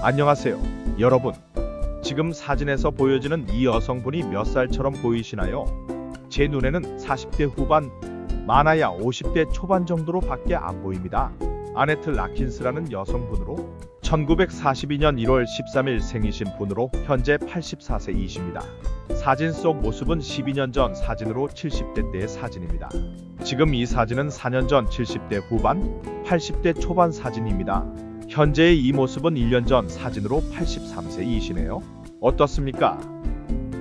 안녕하세요, 여러분. 지금 사진에서 보여지는 이 여성분이 몇 살처럼 보이시나요? 제 눈에는 40대 후반, 많아야 50대 초반 정도로 밖에 안 보입니다. 아네트 라킨스라는 여성분으로 1942년 1월 13일 생이신 분으로 현재 84세이십니다. 사진 속 모습은 12년 전 사진으로 70대 때의 사진입니다. 지금 이 사진은 4년 전 70대 후반, 80대 초반 사진입니다. 현재의 이 모습은 1년 전 사진으로 83세이시네요. 어떻습니까?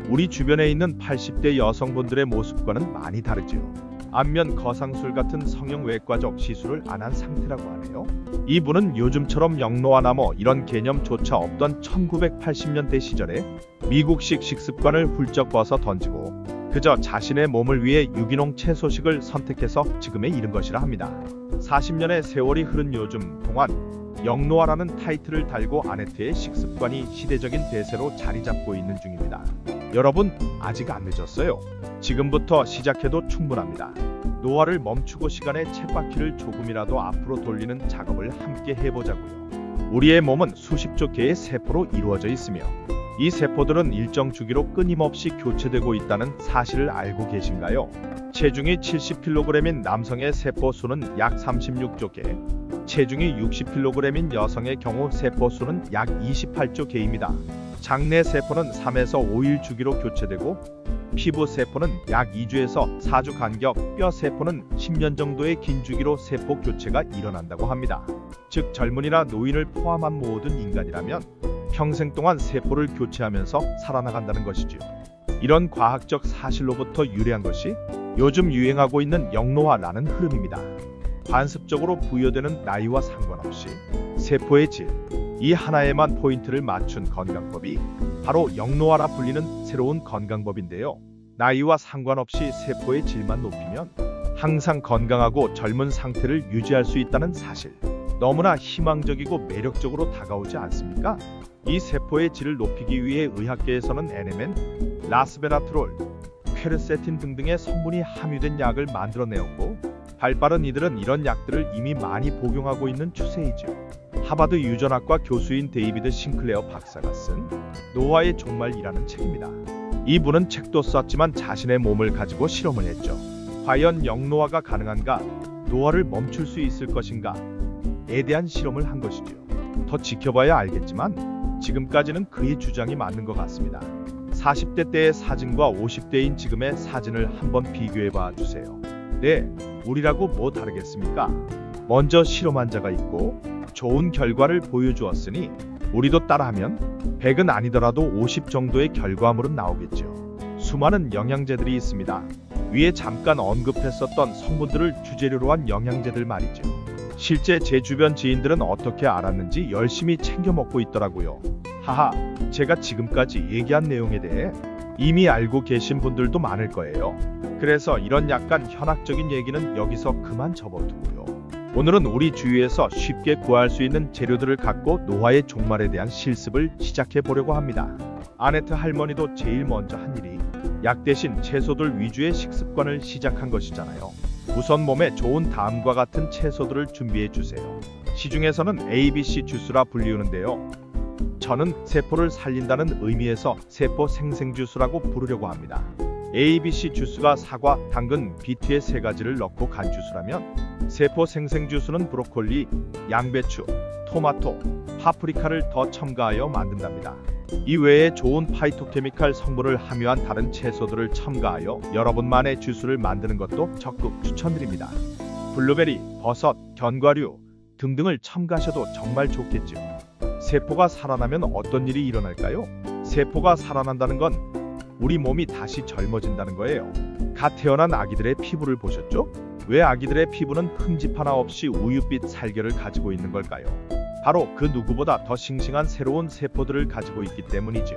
우리 주변에 있는 80대 여성분들의 모습과는 많이 다르지요. 안면 거상술 같은 성형외과적 시술을 안 한 상태라고 하네요. 이분은 요즘처럼 영로아나뭐 이런 개념조차 없던 1980년대 시절에 미국식 식습관을 훌쩍 벗어 던지고 그저 자신의 몸을 위해 유기농 채소식을 선택해서 지금에 이른 것이라 합니다. 40년의 세월이 흐른 요즘 동안 영로아라는 타이틀을 달고 아네트의 식습관이 시대적인 대세로 자리 잡고 있는 중입니다. 여러분, 아직 안 늦었어요. 지금부터 시작해도 충분합니다. 노화를 멈추고 시간의 쳇바퀴를 조금이라도 앞으로 돌리는 작업을 함께 해보자고요. 우리의 몸은 수십조 개의 세포로 이루어져 있으며 이 세포들은 일정 주기로 끊임없이 교체되고 있다는 사실을 알고 계신가요? 체중이 70kg인 남성의 세포 수는 약 36조 개, 체중이 60kg인 여성의 경우 세포 수는 약 28조 개입니다. 장내 세포는 3에서 5일 주기로 교체되고 피부 세포는 약 2주에서 4주 간격, 뼈 세포는 10년 정도의 긴 주기로 세포 교체가 일어난다고 합니다. 즉 젊은이나 노인을 포함한 모든 인간이라면 평생 동안 세포를 교체하면서 살아나간다는 것이죠. 이런 과학적 사실로부터 유래한 것이 요즘 유행하고 있는 영로화라는 흐름입니다. 관습적으로 부여되는 나이와 상관없이 세포의 질, 이 하나에만 포인트를 맞춘 건강법이 바로 영로화라 불리는 새로운 건강법인데요. 나이와 상관없이 세포의 질만 높이면 항상 건강하고 젊은 상태를 유지할 수 있다는 사실, 너무나 희망적이고 매력적으로 다가오지 않습니까? 이 세포의 질을 높이기 위해 의학계에서는 NMN, 라스베라트롤, 퀘르세틴 등등의 성분이 함유된 약을 만들어내었고 발빠른 이들은 이런 약들을 이미 많이 복용하고 있는 추세이죠. 하버드 유전학과 교수인 데이비드 싱클레어 박사가 쓴 노화의 종말이라는 책입니다. 이분은 책도 썼지만 자신의 몸을 가지고 실험을 했죠. 과연 영노화가 가능한가? 노화를 멈출 수 있을 것인가? 에 대한 실험을 한 것이죠. 더 지켜봐야 알겠지만 지금까지는 그의 주장이 맞는 것 같습니다. 40대 때의 사진과 50대인 지금의 사진을 한번 비교해 봐 주세요. 네, 우리라고 뭐 다르겠습니까? 먼저 실험한 자가 있고 좋은 결과를 보여주었으니 우리도 따라하면 100은 아니더라도 50 정도의 결과물은 나오겠죠. 수많은 영양제들이 있습니다. 위에 잠깐 언급했었던 성분들을 주재료로 한 영양제들 말이죠. 실제 제 주변 지인들은 어떻게 알았는지 열심히 챙겨 먹고 있더라고요. 하하, 제가 지금까지 얘기한 내용에 대해 이미 알고 계신 분들도 많을 거예요. 그래서 이런 약간 현학적인 얘기는 여기서 그만 접어두고요. 오늘은 우리 주위에서 쉽게 구할 수 있는 재료들을 갖고 노화의 종말에 대한 실습을 시작해 보려고 합니다. 아네트 할머니도 제일 먼저 한 일이 약 대신 채소들 위주의 식습관을 시작한 것이잖아요. 우선 몸에 좋은 다음과 같은 채소들을 준비해 주세요. 시중에서는 ABC 주스라 불리우는데요. 저는 세포를 살린다는 의미에서 세포 생생 주스라고 부르려고 합니다. ABC 주스가 사과, 당근, 비트의 세 가지를 넣고 간 주스라면 세포 생생 주스는 브로콜리, 양배추, 토마토, 파프리카를 더 첨가하여 만든답니다. 이 외에 좋은 파이토케미칼 성분을 함유한 다른 채소들을 첨가하여 여러분만의 주스를 만드는 것도 적극 추천드립니다. 블루베리, 버섯, 견과류 등등을 첨가하셔도 정말 좋겠죠. 세포가 살아나면 어떤 일이 일어날까요? 세포가 살아난다는 건 우리 몸이 다시 젊어진다는 거예요. 갓 태어난 아기들의 피부를 보셨죠? 왜 아기들의 피부는 흠집 하나 없이 우유빛 살결을 가지고 있는 걸까요? 바로 그 누구보다 더 싱싱한 새로운 세포들을 가지고 있기 때문이죠.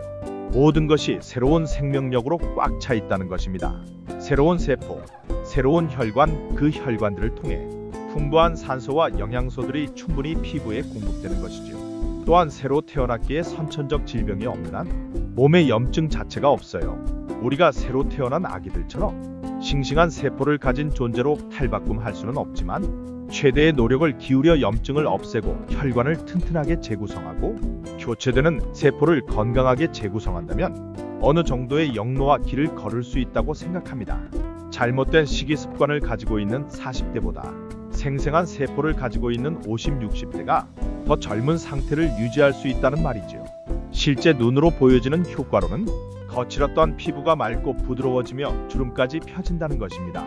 모든 것이 새로운 생명력으로 꽉 차 있다는 것입니다. 새로운 세포, 새로운 혈관, 그 혈관들을 통해 풍부한 산소와 영양소들이 충분히 피부에 공급되는 것이죠. 또한 새로 태어났기에 선천적 질병이 없는 한 몸에 염증 자체가 없어요. 우리가 새로 태어난 아기들처럼 싱싱한 세포를 가진 존재로 탈바꿈할 수는 없지만 최대의 노력을 기울여 염증을 없애고 혈관을 튼튼하게 재구성하고 교체되는 세포를 건강하게 재구성한다면 어느 정도의 영로와 길을 걸을 수 있다고 생각합니다. 잘못된 식이 습관을 가지고 있는 40대보다 생생한 세포를 가지고 있는 50, 60대가 더 젊은 상태를 유지할 수 있다는 말이지요. 실제 눈으로 보여지는 효과로는 거칠었던 피부가 맑고 부드러워지며 주름까지 펴진다는 것입니다.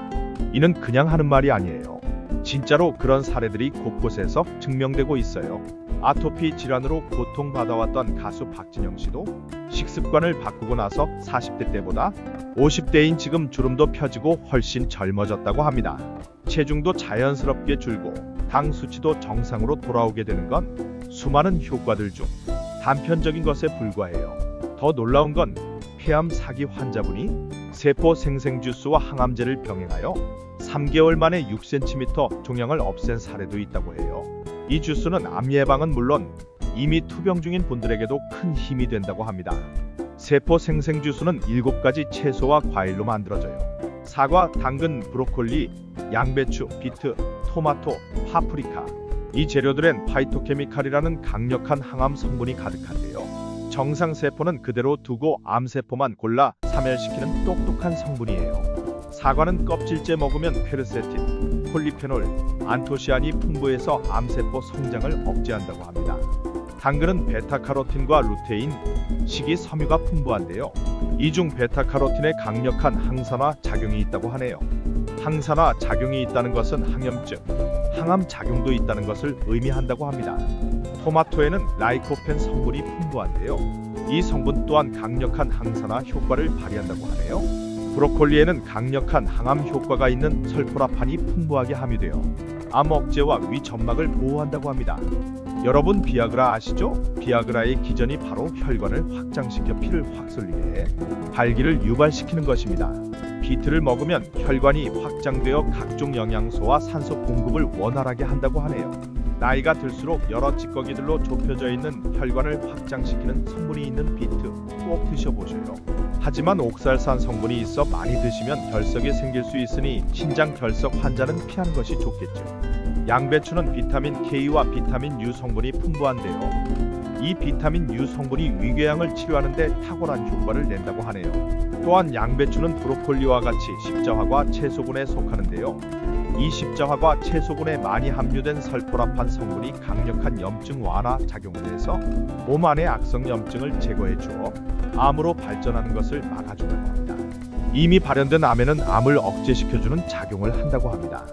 이는 그냥 하는 말이 아니에요. 진짜로 그런 사례들이 곳곳에서 증명되고 있어요. 아토피 질환으로 고통받아왔던 가수 박진영 씨도 식습관을 바꾸고 나서 40대 때보다 50대인 지금 주름도 펴지고 훨씬 젊어졌다고 합니다. 체중도 자연스럽게 줄고 당 수치도 정상으로 돌아오게 되는 건 수많은 효과들 중 단편적인 것에 불과해요. 더 놀라운 건 폐암 사기 환자분이 세포 생생 주스와 항암제를 병행하여 3개월 만에 6cm 종양을 없앤 사례도 있다고 해요. 이 주스는 암 예방은 물론 이미 투병 중인 분들에게도 큰 힘이 된다고 합니다. 세포 생생 주스는 7가지 채소와 과일로 만들어져요. 사과, 당근, 브로콜리, 양배추, 비트, 토마토, 파프리카. 이 재료들엔 파이토케미칼이라는 강력한 항암 성분이 가득한데요. 정상 세포는 그대로 두고 암세포만 골라 사멸시키는 똑똑한 성분이에요. 사과는 껍질째 먹으면 페르세틴, 폴리페놀, 안토시아닌이 풍부해서 암세포 성장을 억제한다고 합니다. 당근은 베타카로틴과 루테인, 식이섬유가 풍부한데요. 이 중 베타카로틴에 강력한 항산화 작용이 있다고 하네요. 항산화 작용이 있다는 것은 항염증, 항암 작용도 있다는 것을 의미한다고 합니다. 토마토에는 라이코펜 성분이 풍부한데요. 이 성분 또한 강력한 항산화 효과를 발휘한다고 하네요. 브로콜리에는 강력한 항암 효과가 있는 설포라판이 풍부하게 함유되어 암 억제와 위 점막을 보호한다고 합니다. 여러분 비아그라 아시죠? 비아그라의 기전이 바로 혈관을 확장시켜 피를 확 쏠리게 해 발기를 유발시키는 것입니다. 비트를 먹으면 혈관이 확장되어 각종 영양소와 산소 공급을 원활하게 한다고 하네요. 나이가 들수록 여러 찌꺼기들로 좁혀져 있는 혈관을 확장시키는 성분이 있는 비트 꼭 드셔보셔요. 하지만 옥살산 성분이 있어 많이 드시면 결석이 생길 수 있으니 신장 결석 환자는 피하는 것이 좋겠죠. 양배추는 비타민 K와 비타민 U 성분이 풍부한데요. 이 비타민 U 성분이 위궤양을 치료하는 데 탁월한 효과를 낸다고 하네요. 또한 양배추는 브로콜리와 같이 십자화과 채소군에 속하는데요. 이 십자화과 채소군에 많이 함유된 설포라판 성분이 강력한 염증 완화 작용을 해서 몸 안의 악성 염증을 제거해 주어 암으로 발전하는 것을 막아준다고 합니다. 이미 발현된 암에는 암을 억제시켜주는 작용을 한다고 합니다.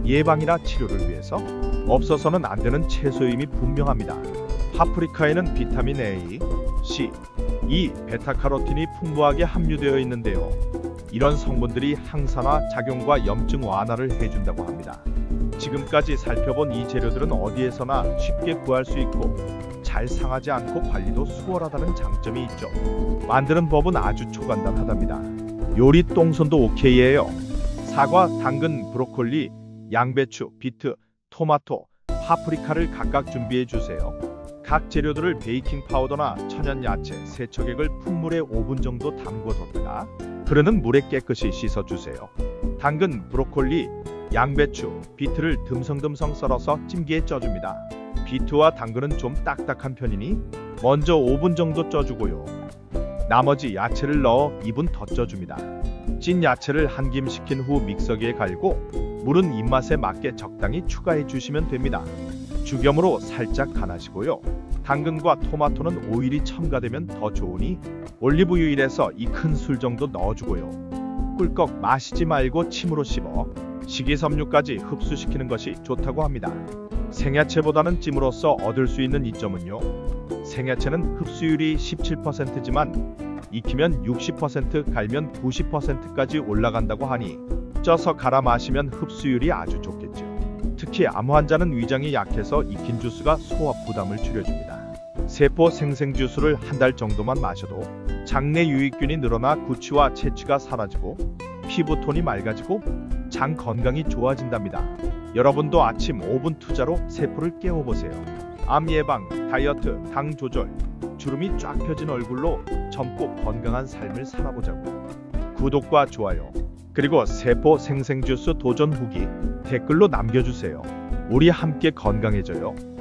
예방이나 치료를 위해서 없어서는 안 되는 채소임이 분명합니다. 파프리카에는 비타민 A, C, E, 베타카로틴이 풍부하게 함유되어 있는데요. 이런 성분들이 항산화 작용과 염증 완화를 해준다고 합니다. 지금까지 살펴본 이 재료들은 어디에서나 쉽게 구할 수 있고 잘 상하지 않고 관리도 수월하다는 장점이 있죠. 만드는 법은 아주 초간단하답니다. 요리 똥손도 오케이예요. 사과, 당근, 브로콜리, 양배추, 비트, 토마토, 파프리카를 각각 준비해 주세요. 각 재료들을 베이킹 파우더나 천연 야채, 세척액을 푼물에 5분 정도 담궈뒀다가 흐르는 물에 깨끗이 씻어주세요. 당근, 브로콜리, 양배추, 비트를 듬성듬성 썰어서 찜기에 쪄줍니다. 비트와 당근은 좀 딱딱한 편이니 먼저 5분 정도 쪄주고요. 나머지 야채를 넣어 2분 더 쪄줍니다. 찐 야채를 한 김 식힌 후 믹서기에 갈고 물은 입맛에 맞게 적당히 추가해 주시면 됩니다. 죽염으로 살짝 간하시고요. 당근과 토마토는 오일이 첨가되면 더 좋으니 올리브유일에서 2큰술 정도 넣어주고요. 꿀꺽 마시지 말고 침으로 씹어 식이섬유까지 흡수시키는 것이 좋다고 합니다. 생야채보다는 찜으로써 얻을 수 있는 이점은요. 생야채는 흡수율이 17%지만 익히면 60%, 갈면 90%까지 올라간다고 하니 쪄서 갈아 마시면 흡수율이 아주 좋겠죠. 특히 암 환자는 위장이 약해서 익힌 주스가 소화 부담을 줄여줍니다. 세포 생생 주스를 한 달 정도만 마셔도 장내 유익균이 늘어나 구취와 채취가 사라지고 피부톤이 맑아지고 장 건강이 좋아진답니다. 여러분도 아침 5분 투자로 세포를 깨워보세요. 암 예방, 다이어트, 당 조절, 주름이 쫙 펴진 얼굴로 젊고 건강한 삶을 살아보자고요. 구독과 좋아요, 그리고 세포 생생 주스 도전 후기 댓글로 남겨주세요. 우리 함께 건강해져요.